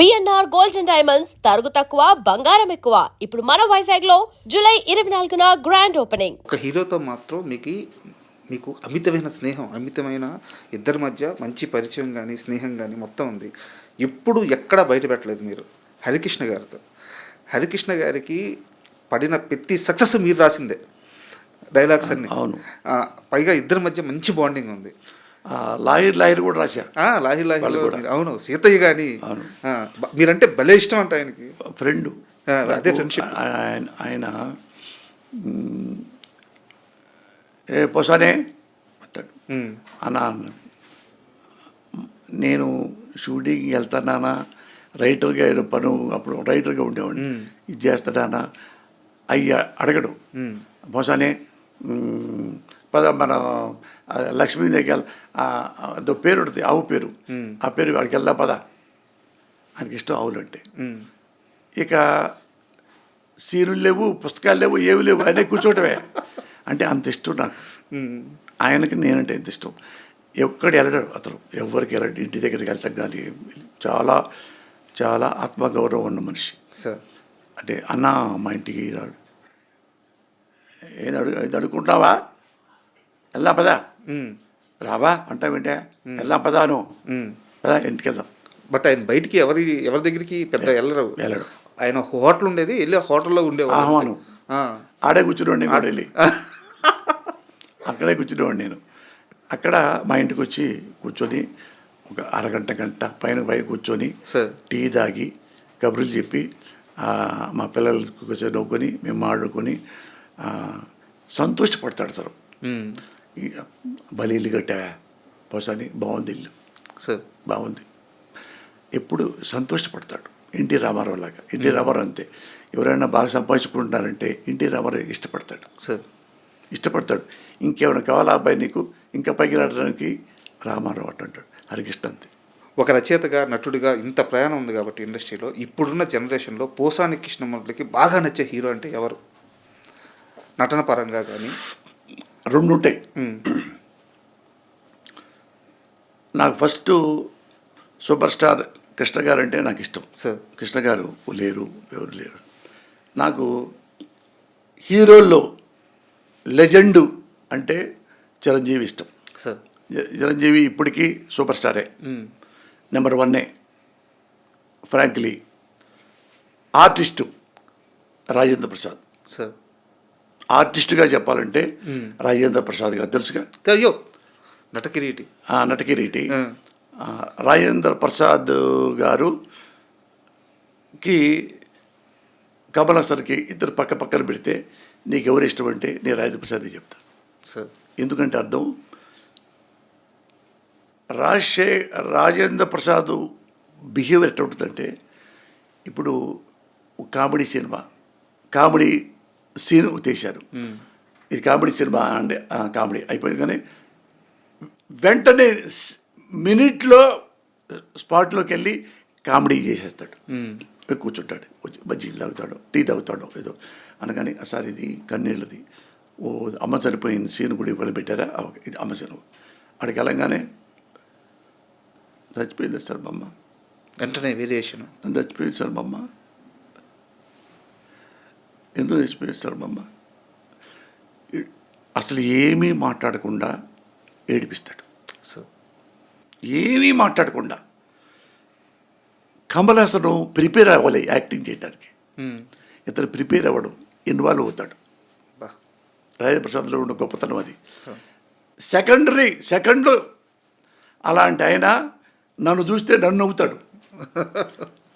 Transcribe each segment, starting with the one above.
BNR gold and diamonds తరుగు తక్కువ బంగారం ఎక్కువ. ఇప్పుడు మన వైజాగ్ లో జూలై 24న గ్రాండ్ ఓపెనింగ్. ఒక హీరోతో మాత్రం మీకు అమితమైన స్నేహం, అమితమైన ఇద్దరి మధ్య మంచి పరిచయం కానీ స్నేహం కానీ మొత్తం ఉంది. ఎప్పుడు ఎక్కడ బయట పెట్టలేదు మీరు హరికృష్ణ గారితో. హరికృష్ణ గారికి పడిన ప్రతి సక్సెస్ మీరు రాసిందే డైలాగ్స్ అన్ని. అవును. పైగా ఇద్దరి మధ్య మంచి బాండింగ్ ఉంది. లాహిర్ కూడా రాశా. లాహిర్ అవును. సీతయ్య కానీ మీరంటే భలే ఇష్టం అంట ఆయనకి. ఫ్రెండ్, అదే ఫ్రెండ్షిప్. ఆయన ఏ పొసానే అంటాడు అన్నా, నేను షూటింగ్కి వెళ్తానా, రైటర్గా పను అప్పుడు రైటర్గా ఉండేవాడిని, ఇది చేస్తానా అయ్యి అడగడు. పొసానే పద మన లక్ష్మీ దగ్గర అదో పేరు ఉంటుంది, ఆవు పేరు, ఆ పేరు వాడికి వెళ్దా పద. ఆయనకి ఇష్టం ఆవులు అంటే. ఇక సీనులు లేవు, పుస్తకాలు లేవు, ఏవి లేవు, అనే కూర్చోవటమే. అంటే అంత ఇష్టం నాకు. ఆయనకి నేనంటే ఎంత ఇష్టం. ఎక్కడికి వెళ్ళడు అతను, ఎవరికి వెళ్ళడు. ఇంటి దగ్గరికి వెళ్ళటం కానీ చాలా చాలా ఆత్మగౌరవం ఉన్న మనిషి. అంటే అన్న మా ఇంటికి రాడు, ఇది అడుగుకుంటున్నావా, వెళ్దాం పదా, రావా అంటావేంటే, వెళ్దాం పదాను పదా, ఇంటికి వెళ్దాం. బట్ ఆయన బయటికి ఎవరి దగ్గరికి పెద్ద వెళ్ళడు. ఆయన హోటల్ ఉండేది, వెళ్ళి హోటల్లో ఉండేవాడు. ఆహ్వానం ఆడే కూర్చునేవాడిని కూడా వెళ్ళి, అక్కడే కూర్చునేవాడిని నేను. అక్కడ మా ఇంటికి వచ్చి కూర్చొని ఒక అరగంట గంట పైన కూర్చొని టీ తాగి కబుర్లు చెప్పి మా పిల్లలు కొంచెం నవ్వుకొని మేము ఆడుకొని సంతోషపడతాడు తను. భలే ఇల్లు కట్టావా పోసాని, బాగుంది ఇల్లు, బాగుంది, ఎప్పుడు సంతోషపడతాడు. ఎన్టీ రామారావు లాగా. ఎన్టీ రామారావు అంతే, ఎవరైనా బాగా సంపాదించుకుంటున్నారంటే ఎన్టీ రామారావు ఇష్టపడతాడు. ఇంకేమైనా కావాలా అబ్బాయి నీకు, ఇంకా పైకి రావడానికి, రామారావు అంటాడు. హరికృష్ణ అంతే. ఒక రచయితగా, నటుడిగా ఇంత ప్రయాణం ఉంది కాబట్టి ఇండస్ట్రీలో, ఇప్పుడున్న జనరేషన్లో పోసాని కృష్ణమూర్తికి బాగా నచ్చే హీరో అంటే ఎవరు? నటన పరంగా కానీ. రెండు ఉంటాయి. నాకు ఫస్ట్ సూపర్ స్టార్ కృష్ణ గారు అంటే నాకు ఇష్టం. కృష్ణ గారు లేరు, ఎవరు లేరు. నాకు హీరోల్లో లెజెండు అంటే చిరంజీవి ఇష్టం. చిరంజీవి ఇప్పటికీ సూపర్ స్టారే, number 1. Frankly artist Rajendra Prasad. ఆర్టిస్టుగా చెప్పాలంటే రాజేంద్ర ప్రసాద్ గారు తెలుసుగా. అయ్యో, నటకిరీటి రాజేంద్ర ప్రసాద్ గారుకి కమల్ హాసన్కి ఇద్దరు పక్క పక్కన పెడితే నీకు ఎవరు ఇష్టం అంటే నేను రాజేంద్ర ప్రసాద్ చెప్తాను. ఎందుకంటే అర్థం, రాజేంద్ర ప్రసాద్ బిహేవియర్ ఎట్లా ఉంటుందంటే, ఇప్పుడు కామెడీ సినిమా, కామెడీ సీన్ తీశారు, ఇది కామెడీ సినిమా అంటే కామెడీ అయిపోయింది, కానీ వెంటనే మినిట్లో స్పాట్లోకి వెళ్ళి కామెడీ చేసేస్తాడు. కూర్చుంటాడు, బజ్జీలు తాగుతాడు, టీ తాగుతాడు ఏదో అనగానే, సార్ ఇది కన్నీళ్ళది, ఓ అమ్మ చనిపోయిన సీన్ కూడా ఇవ్వాలి పెట్టారా, ఇది అమ్మ సీను. అక్కడికి వెళ్ళంగానే చచ్చిపోయింది సార్ బొమ్మ, వెంటనే వేరియేషన్, చచ్చిపోయింది సార్ బొమ్మ, ఎందుకు చచ్చిపోయింది సార్ బొమ్మ. అసలు ఏమీ మాట్లాడకుండా ఏడిపిస్తాడు, ఏమీ మాట్లాడకుండా. కమల్ హాసన్ ప్రిపేర్ అవ్వాలి యాక్టింగ్ చేయడానికి, ఇతను ప్రిపేర్ అవ్వడం, ఇన్వాల్వ్ అవుతాడు. రాజేంద్ర ప్రసాద్లో ఉన్న గొప్పతనం అది. సెకండ్ అలాంటి ఆయన నన్ను చూస్తే నన్ను నవ్వుతాడు.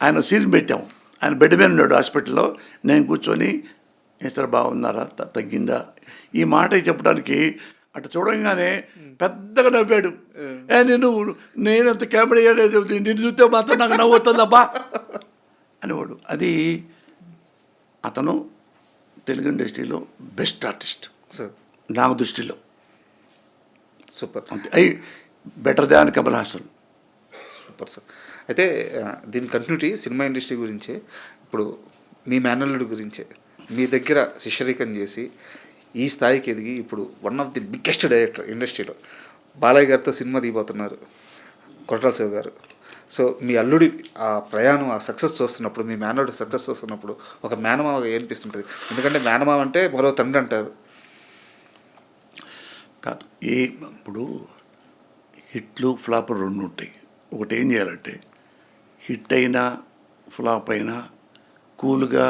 ఆయన సీన్ పెట్టాము, ఆయన బెడ్ మీద ఉన్నాడు హాస్పిటల్లో, నేను కూర్చొని సార్ బాగున్నారా, తగ్గిందా, ఈ మాట చెప్పడానికి అటు చూడంగానే పెద్దగా నవ్వాడు. నేనంత కామెడీ నిన్ను చూస్తే మాత్రం నాకు నవ్వుతుందబ్బా అనేవాడు. అది అతను తెలుగు ఇండస్ట్రీలో బెస్ట్ ఆర్టిస్ట్ నా దృష్టిలో. సూపర్. అంతే, better than Kamal Haasan. Super sir. అయితే దీని కంటిన్యూటీ సినిమా ఇండస్ట్రీ గురించే, ఇప్పుడు మీ మేనల్లుడి గురించే, మీ దగ్గర శిష్యరికం చేసి ఈ స్థాయికి ఎదిగి ఇప్పుడు one of the biggest director ఇండస్ట్రీలో బాలయ్య గారితో సినిమా దిగిపోతున్నారు కొట్టాల శివ గారు. సో మీ అల్లుడి ఆ ప్రయాణం, ఆ సక్సెస్ చూస్తున్నప్పుడు, మీ మేనల్లుడి సక్సెస్ చూస్తున్నప్పుడు ఒక మేనమావగా ఏనిపిస్తుంటుంది? ఎందుకంటే మేనమావ అంటే మరో తండ్రి అంటారు. కాదు, ఇప్పుడు హిట్లు ఫ్లాప్ రెండు ఉంటాయి. ఒకటి ఏం చేయాలంటే హిట్ అయినా ఫ్లాప్ అయినా కూల్గా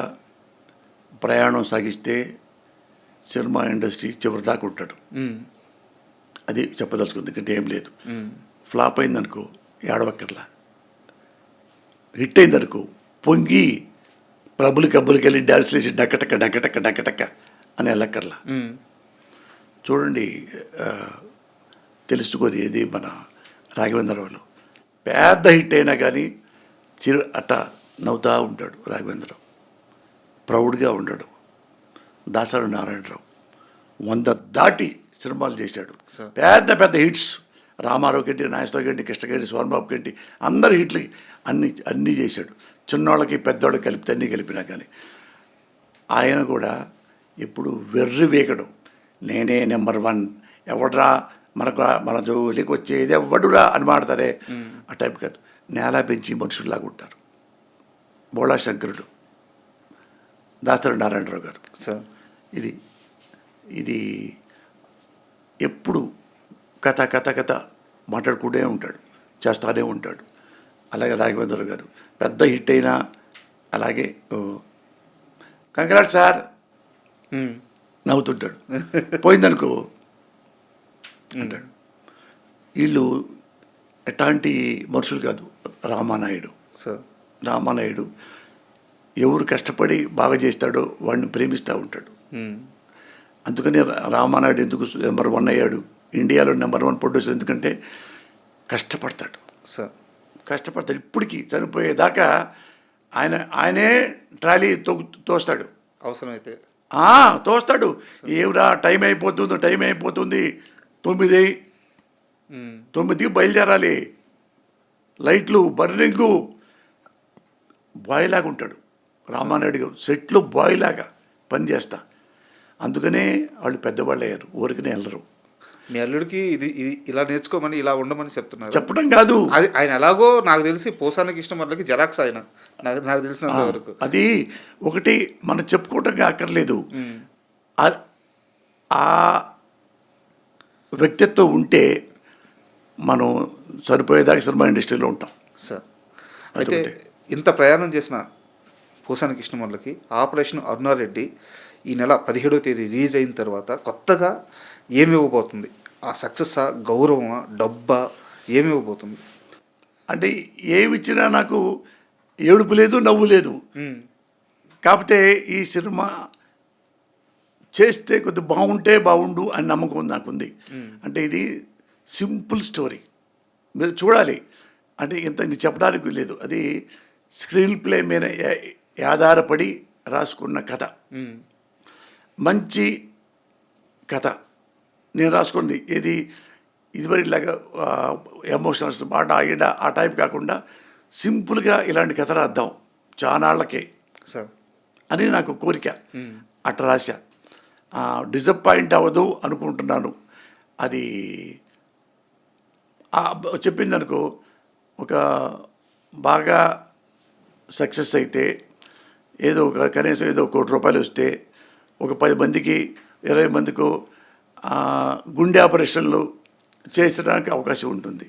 ప్రయాణం సాగిస్తే సినిమా ఇండస్ట్రీ చివరి దాకా ఉంటాడు. అది చెప్పదలుచుకుంది, ఎందుకంటే ఏం లేదు. ఫ్లాప్ అయిందనుకో ఏడవక్కర్లా, హిట్ అయిందనుకో పొంగి ప్రభులకి వెళ్ళి డ్యాన్స్లు వేసి డక్కటక్క డక్కటక్క డక్కటక్క అని వెళ్ళక్కర్లా. చూడండి, తెలుసుకొని ఏది మన రాఘవేంద్రరావులో పెద్ద హిట్ అయినా కానీ అట్ట నవ్వుతూ ఉంటాడు రాఘవేంద్రరావు, ప్రౌడ్గా ఉంటాడు. దాసరి నారాయణరావు 100 దాటి సినిమాలు చేశాడు, పెద్ద పెద్ద హిట్స్. రామారావు కంటి, నాగేశ్వరరావు కంటి, కృష్ణకంటి, సోమబాబు కంటి అందరు హిట్లు అన్నీ చేశాడు. చిన్నోళ్ళకి పెద్దోళ్ళకి కలిపితే అన్నీ కలిపినా కానీ ఆయన కూడా ఎప్పుడు వెర్రి వేయకడం, నేనే నెంబర్ 1, ఎవడరా మన జోలికి వచ్చేది ఎవడురా అని మాడతారే, ఆ టైప్ కాదు. నేల పెంచి మనుషుల్లాగా ఉంటారు. బోళా శంకరుడు, దాసరి నారాయణరావు గారు. ఇది ఎప్పుడు కథ మాట్లాడుకుంటూ ఉంటాడు, చేస్తూనే ఉంటాడు. అలాగే రాఘవేంద్ర గారు పెద్ద హిట్ అయినా అలాగే కంగ్రాట్స్ సార్ నవ్వుతుంటాడు, పోయిందనుకో అంటాడు. వీళ్ళు ఎట్లాంటి మనుషులు కాదు. రామానాయుడు ఎవరు కష్టపడి బాగా చేస్తాడో వాడిని ప్రేమిస్తూ ఉంటాడు. అందుకని రామానాయుడు ఎందుకు నెంబర్ 1 అయ్యాడు, ఇండియాలో నెంబర్ 1 ప్రొడ్యూసర్? ఎందుకంటే కష్టపడతాడు. ఇప్పటికీ చనిపోయేదాకా ఆయనే ట్రాలీ తోస్తాడు, అవసరమైతే తోస్తాడు. ఏమిరా టైం అయిపోతుంది 9కి బయలుదేరాలి, లైట్లు బర్నింగు, బాయ్ లాగా ఉంటాడు రామానాయుడు గారు. సెట్లో బాయ్ లాగా పనిచేస్తా. అందుకనే వాళ్ళు పెద్దవాళ్ళు అయ్యారు, ఊరికనే వెళ్ళరు. మీ అల్లుడికి ఇది ఇలా నేర్చుకోమని, ఇలా ఉండమని చెప్తున్నారు? చెప్పడం కాదు, అది ఆయన ఎలాగో నాకు తెలిసి పోసానికి ఇష్టం వాళ్ళకి జెరాక్స్ ఆయన, నాకు తెలిసినంత వరకు. అది ఒకటి మనం చెప్పుకోవటం అక్కర్లేదు. ఆ వ్యక్తిత్వం ఉంటే మనం సరిపోయేదాకా సినిమా ఇండస్ట్రీలో ఉంటాం సార్. అయితే ఇంత ప్రయాణం చేసిన పోసాని కృష్ణమూర్తికి ఆపరేషన్ అరుణారెడ్డి ఈ నెల 17వ తేదీ రిలీజ్ అయిన తర్వాత కొత్తగా ఏమి ఇవ్వబోతుంది? ఆ సక్సెస్సా, గౌరవమా, డబ్బా, ఏమి ఇవ్వబోతుంది? అంటే ఏమి ఇచ్చినా నాకు ఏడుపు లేదు, నవ్వు లేదు. కాకపోతే ఈ సినిమా చేస్తే కొద్దిగా బాగుండు అని నమ్మకం నాకుంది. అంటే ఇది సింపుల్ స్టోరీ, మీరు చూడాలి. అంటే ఇంత చెప్పడానికి లేదు. అది స్క్రీన్ ప్లే మీద ఆధారపడి రాసుకున్న కథ, మంచి కథ. నేను రాసుకుంది ఇదివరలాగా ఎమోషనల్స్ బాట ఆ టైప్ కాకుండా సింపుల్గా ఇలాంటి కథ రాద్దాం చానాళ్ళకే అని నాకు కోరిక. అట్లా రాశా. డిసప్పాయింట్ అవ్వదు అనుకుంటున్నాను. అది చెప్పిందనుకో, ఒక బాగా సక్సెస్ అయితే కనీసం ఏదో ₹1,00,00,000 వస్తే ఒక 10 మందికి 20 మందికో గుండె ఆపరేషన్లు చేసడానికి అవకాశం ఉంటుంది.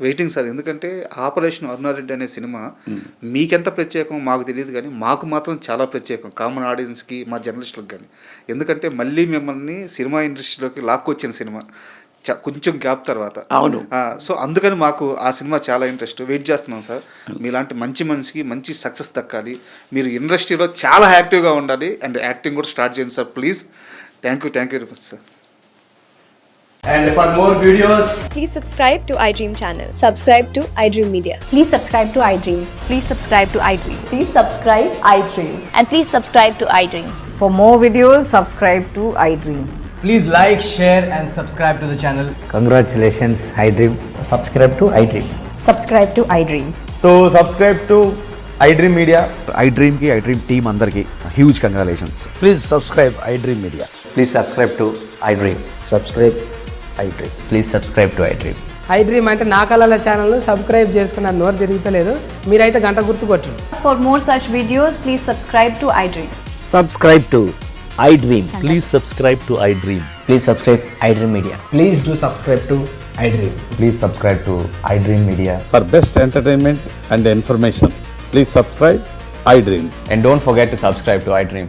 Waiting sir. ఎందుకంటే ఆపరేషన్ అరుణారెడ్డి అనే సినిమా మీకెంత ప్రత్యేకం మాకు తెలియదు, కానీ మాకు మాత్రం చాలా ప్రత్యేకం, కామన్ ఆడియన్స్కి, మా జర్నలిస్టులకు కానీ. ఎందుకంటే మళ్ళీ మిమ్మల్ని సినిమా ఇండస్ట్రీలోకి లాక్కొచ్చిన సినిమా కొంచెం గ్యాప్ తర్వాత. అవును. సో అందుకని మాకు ఆ సినిమా చాలా ఇంట్రెస్ట్. వెయిట్ చేస్తున్నాం సార్. మీలాంటి మంచి మనిషికి మంచి సక్సెస్ దక్కాలి, మీరు ఇండస్ట్రీలో చాలా యాక్టివ్గా ఉండాలి, అండ్ యాక్టింగ్ కూడా స్టార్ట్ చేయండి sir, please. Thank you very much sir. And for more videos, please subscribe to iDream channel. Subscribe to iDream Media. Please subscribe to iDream. Please subscribe to iDream. Please subscribe iDream. And please subscribe to iDream. For more videos, subscribe to iDream. please like, share and subscribe to the channel. Congratulations, iDream. Subscribe to iDream. Subscribe to iDream. So subscribe to iDream Media. iDream ki iDream team andarki huge congratulations. Please subscribe iDream Media. Please subscribe to iDream. Subscribe iDream. Please subscribe to iDream. I dream అంటే నా కళల ఛానల్ను subscribe చేసుకున్న నోరు తిరుగుతలేదు. మీరైతే గంట గుర్తు కొట్టండి. For more such videos, please subscribe to iDream. Subscribe to iDream. Please subscribe to iDream. Please subscribe iDream Media. Please do subscribe to I dream. Please subscribe to iDream Media. For best entertainment and information, please subscribe iDream. And don't forget to subscribe to iDream.